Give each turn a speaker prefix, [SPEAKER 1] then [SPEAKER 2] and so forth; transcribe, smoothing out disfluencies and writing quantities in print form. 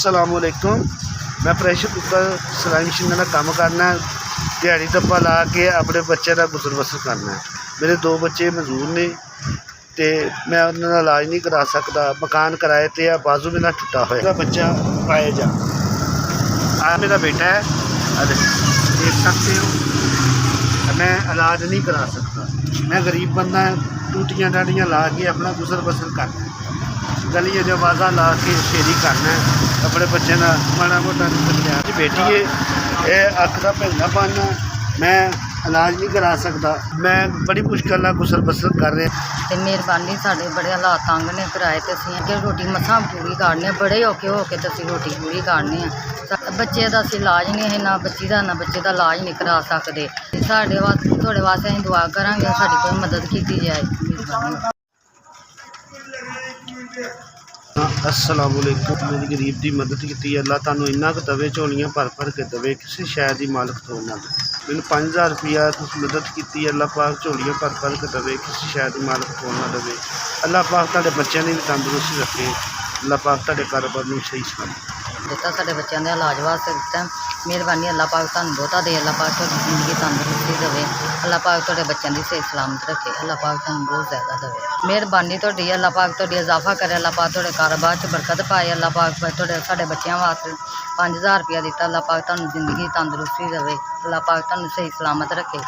[SPEAKER 1] अस्सलामुअलैकुम। मैं pressure cooker सिलाई मशीन का काम करना, दिहाड़ी धप्पा ला के अपने बच्चे का गुजर बसर करना। मेरे 2 बच्चे मजदूर ने तो मैं उन्होंने इलाज नहीं करा सकता। मकान किराए ते आ, बाजू मेरा टुटा हुआ मेरा बच्चा पाए जा आ मेरा बेटा है, देख सकते हो। मैं इलाज नहीं करा सकता, मैं गरीब बंदा टूटियाँ टाटियाँ ला के अपना गुजर बसर करना, गलियां जो आवाज़ा ला के फेरी करना अपने बच्चे का माड़ा मोटा बेटी है। ये अख का भंगा पाना, मैं इलाज नहीं करा सकता। मैं बड़ी मुश्किल नाल गुजर बसर कर रहा।
[SPEAKER 2] तो मेहरबानी साढ़े बड़े हालात तंग ने किराए तो असीं अगे रोटी मसां पूरी काटने, बड़े औखे हो के तो असीं रोटी पूरी काटने। बच्चे का असीं इलाज नहीं है, ना बच्ची का ना बच्चे का इलाज नहीं करा सकते। साढ़े वास्ते थोड़े वास्ते असीं दुआ करांगे साडी कोई मदद की जाए।
[SPEAKER 1] अस्सलामुअलैकुम। मेरी गरीब की मदद की अल्लाह तुहानूं इन्ना क दवे, झोलियां भर भर के दवे, किसी शय की मालक तो ना दे। मैनूं 5000 रुपया तुसीं मदद की, अल्लाह पाक झोलियां भर भर के दवे, किसी शय की मालक तो ना दे। अल्लाह पाक तुहाडे बच्चों की भी तंदुरुस्ती रखे, अल्लाह पाक तुहाडे कारोबार नूं सही सलामत
[SPEAKER 2] दिता, साढ़े बच्चों के इलाज वास्ते दिता। मेहरबानी अल्लाह पाक तुहानूं बहुता दे, अल्लाह पाक तुहाडी जिंदगी तंदुरुस्ती देवे, अल्लाह पाक तुहाडे बच्चों की सही सलामत रखे, अल्लाह पाक तुहानूं बहुत ज़्यादा देवे। मेहरबानी तुहाडी, अल्लाह पाक तुहाडी इजाफा करे, अल्लाह पाक तुहाडे कारोबार च बरकत पाए, अल्लाह पाक तुहाडे साढ़े बच्चों वास्ते 5000 रुपया दिता, अल्लाह पाक तुहानूं जिंदगी तंदुरुस्ती देवे, अल्लाह पाक तुहानूं सही सलामत रखे।